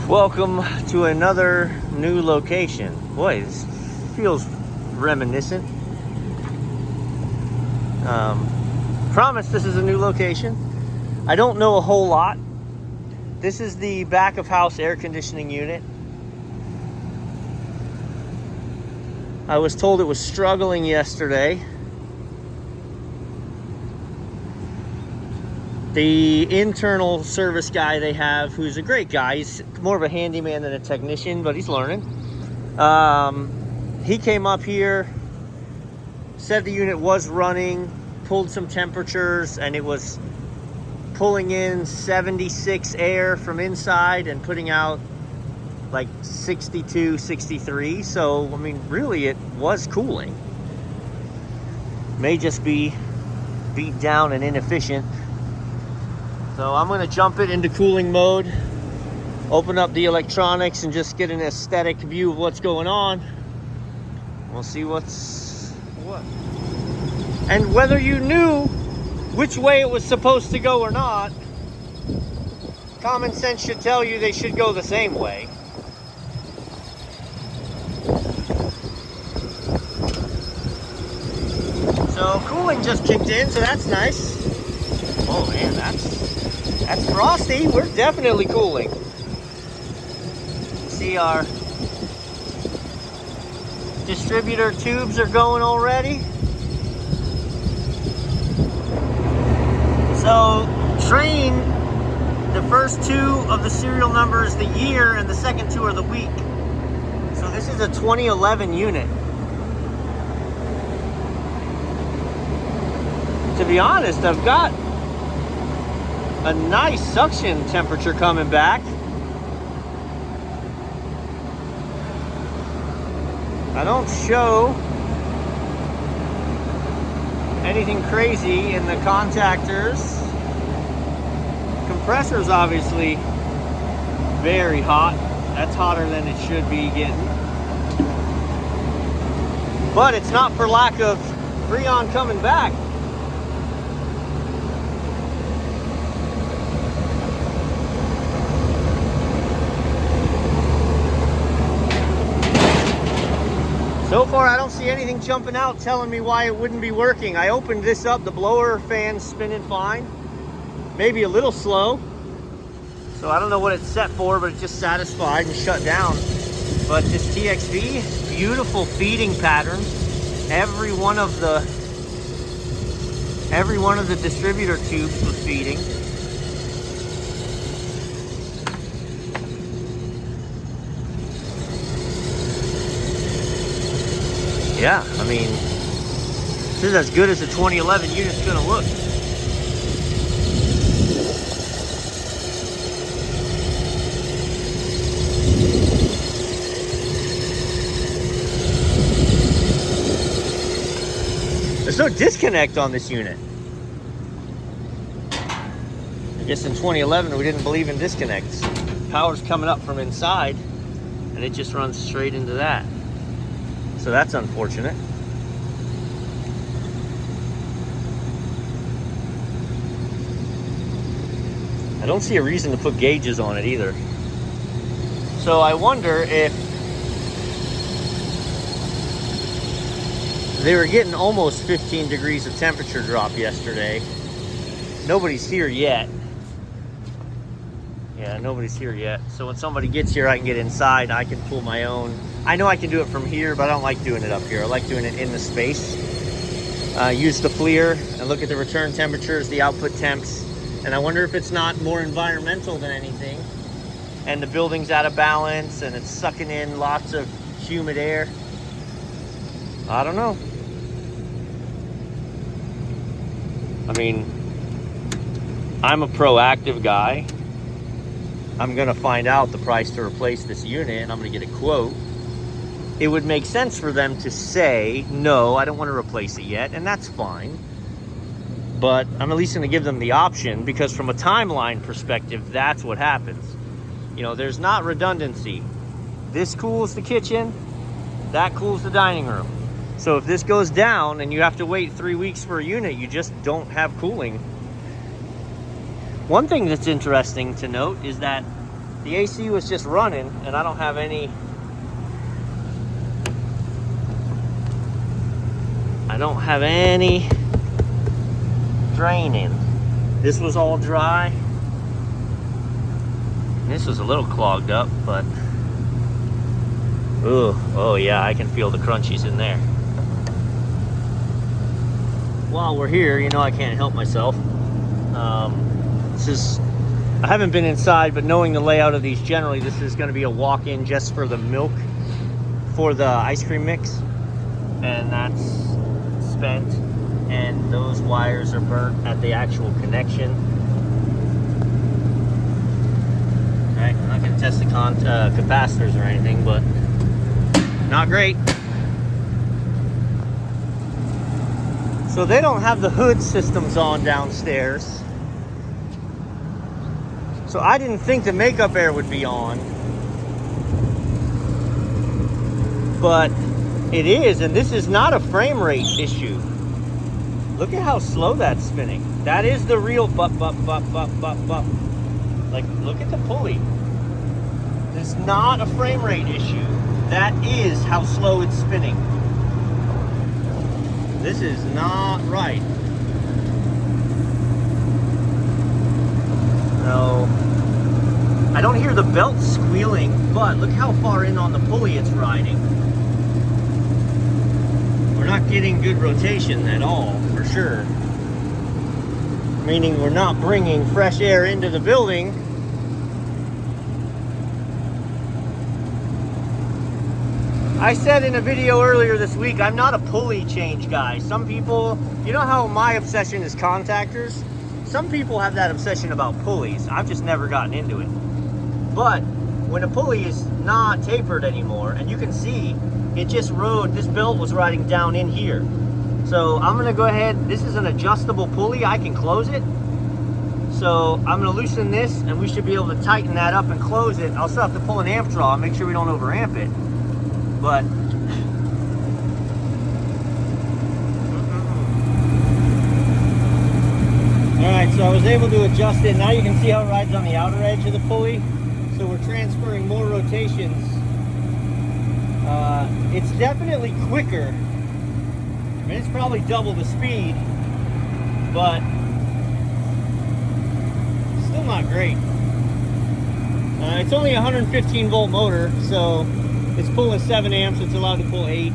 Welcome to another new location. Boy, this feels reminiscent. Promise this is a new location. I don't know a whole lot. This is the back of house air conditioning unit. I was told it was struggling yesterday. The internal service guy they have, who's a great guy, he's more of a handyman than a technician, but he's learning. He came up here, said the unit was running, pulled some temperatures, and it was pulling in 76 air from inside and putting out like 62, 63. So, I mean, really it was cooling. May just be beat down and inefficient. So I'm going to jump it into cooling mode, open up the electronics, and just get an aesthetic view of what's going on. We'll see what's what. And whether you knew which way it was supposed to go or not, common sense should tell you they should go the same way. So cooling just kicked in, so that's nice. Oh man, that's frosty. We're definitely cooling. See, our distributor tubes are going already. So Trane, the first two of the serial number is the year and the second two are the week. So this is a 2011 unit. To be honest, I've got a nice suction temperature coming back. I don't show anything crazy in the contactors. Compressor's obviously very hot. That's hotter than it should be getting. But it's not for lack of Freon coming back. So far, I don't see anything jumping out telling me why it wouldn't be working. I opened this up, the blower fan's spinning fine. Maybe a little slow. So I don't know what it's set for, but it's just satisfied and shut down. But this TXV, beautiful feeding pattern. Every one of the distributor tubes was feeding. Yeah, I mean, this is as good as the 2011 unit's gonna look. There's no disconnect on this unit. I guess in 2011 we didn't believe in disconnects. Power's coming up from inside and it just runs straight into that. So that's unfortunate. I don't see a reason to put gauges on it either. So I wonder if they were getting almost 15 degrees of temperature drop yesterday. Nobody's here yet. Yeah, nobody's here yet. So when somebody gets here, I can get inside. I can pull my own. I know I can do it from here, but I don't like doing it up here. I like doing it in the space. Use the FLIR and look at the return temperatures, the output temps. And I wonder if it's not more environmental than anything. And the building's out of balance and it's sucking in lots of humid air. I don't know. I mean, I'm a proactive guy. I'm gonna find out the price to replace this unit and I'm gonna get a quote. It would make sense for them to say, no, I don't want to replace it yet, and that's fine. But I'm at least going to give them the option, because from a timeline perspective, that's what happens. You know, there's not redundancy. This cools the kitchen, that cools the dining room. So if this goes down and you have to wait 3 weeks for a unit, you just don't have cooling. One thing that's interesting to note is that The AC was just running, and I don't have any drain in. This was all dry. This was a little clogged up, but ooh, oh yeah, I can feel the crunchies in there. While we're here, you know, I can't help myself. I haven't been inside, but knowing the layout of these generally, this is going to be a walk-in just for the milk for the ice cream mix, and that's spent, and those wires are burnt at the actual connection. All right, I'm not going to test the capacitors or anything, but not great. So they don't have the hood systems on downstairs. So I didn't think the makeup air would be on. But it is, and this is not a frame rate issue. Look at how slow that's spinning. That is the real bup. Like, look at the pulley. It's not a frame rate issue. That is how slow it's spinning. This is not right. No. I don't hear the belt squealing, but look how far in on the pulley it's riding. We're not getting good rotation at all, for sure. Meaning we're not bringing fresh air into the building. I said in a video earlier this week, I'm not a pulley change guy. Some people, you know how my obsession is contactors? Some people have that obsession about pulleys. I've just never gotten into it. But when a pulley is not tapered anymore, and you can see it just rode, this belt was riding down in here. So I'm gonna go ahead, this is an adjustable pulley, I can close it. So I'm gonna loosen this, and we should be able to tighten that up and close it. I'll still have to pull an amp draw, make sure we don't overamp it. But all right, so I was able to adjust it. Now you can see how it rides on the outer edge of the pulley. So we're transferring more rotations. It's definitely quicker. I mean, it's probably double the speed, but still not great. It's only a 115 volt motor, so it's pulling 7 amps, it's allowed to pull 8.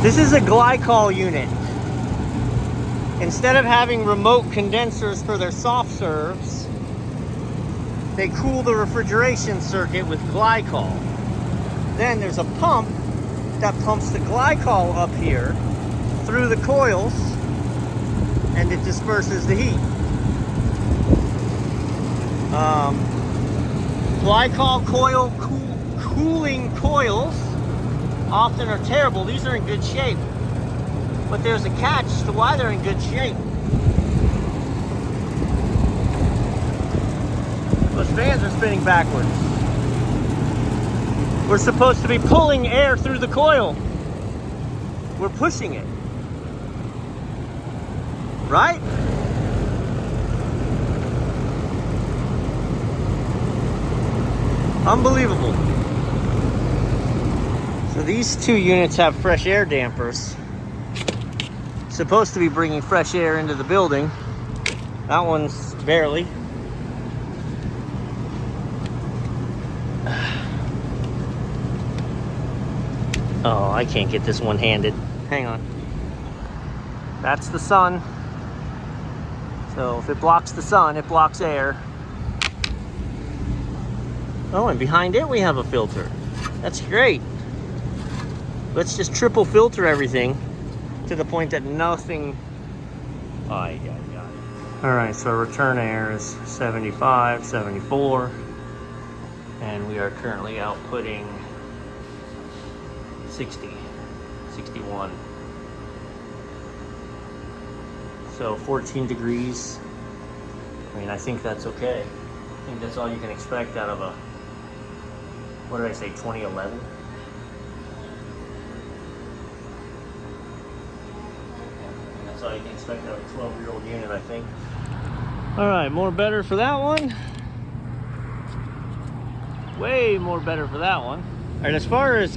This is a Glycol unit. Instead of having remote condensers for their soft serves, they cool the refrigeration circuit with Glycol. Then there's a pump that pumps the Glycol up here through the coils, and it disperses the heat. Glycol coil cooling coils often are terrible. These are in good shape, but there's a catch to why they're in good shape. Those fans are spinning backwards. We're supposed to be pulling air through the coil. We're pushing it, right? Unbelievable. So these two units have fresh air dampers. Supposed to be bringing fresh air into the building. That one's barely. Oh, I can't get this one-handed. Hang on. That's the sun. So if it blocks the sun, it blocks air. Oh, and behind it we have a filter. That's great. Let's just triple filter everything to the point that nothing... All right, so return air is 75, 74. And we are currently outputting 60, 61. So 14 degrees. I mean, I think that's okay. I think that's all you can expect out of a, what did I say, 2011? That's all you can expect out of a 12-year-old unit, I think. All right, more better for that one. Way more better for that one. All right, as far as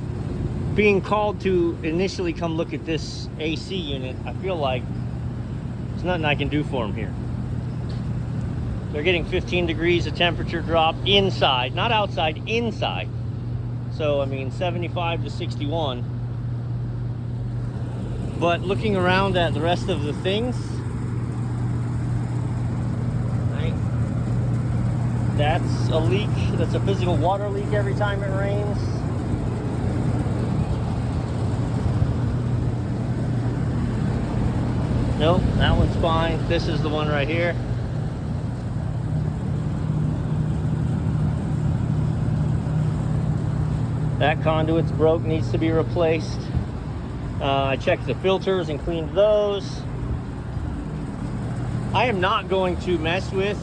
being called to initially come look at this AC unit, I feel like there's nothing I can do for them here. They're getting 15 degrees of temperature drop inside, not outside, inside. So, I mean, 75 to 61. But looking around at the rest of the things, right? That's a leak. That's a physical water leak every time it rains. Nope, that one's fine. This is the one right here. That conduit's broke, needs to be replaced. I checked the filters and cleaned those. I am not going to mess with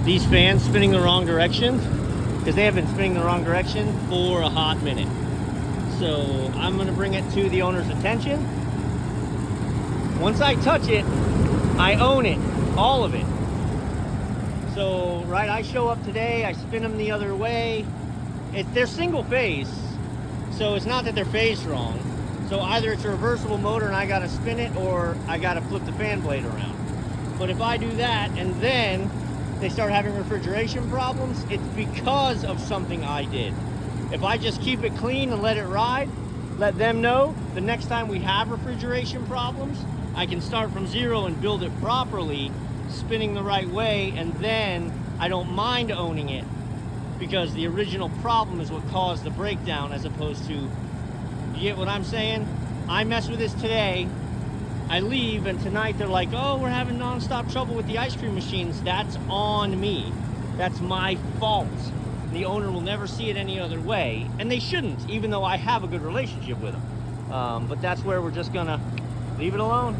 these fans spinning the wrong direction, because they have been spinning the wrong direction for a hot minute. So I'm going to bring it to the owner's attention. Once I touch it, I own it, all of it. So, right, I show up today, I spin them the other way. They're single phase, so it's not that they're phased wrong. So either it's a reversible motor and I gotta spin it, or I gotta flip the fan blade around. But if I do that and then they start having refrigeration problems, it's because of something I did. If I just keep it clean and let it ride, let them know the next time we have refrigeration problems, I can start from zero and build it properly, spinning the right way, and then I don't mind owning it, because the original problem is what caused the breakdown, as opposed to, you get what I'm saying? I mess with this today, I leave, and tonight they're like, oh, we're having non-stop trouble with the ice cream machines. That's on me. That's my fault. The owner will never see it any other way, and they shouldn't, even though I have a good relationship with them. But that's where we're just gonna leave it alone.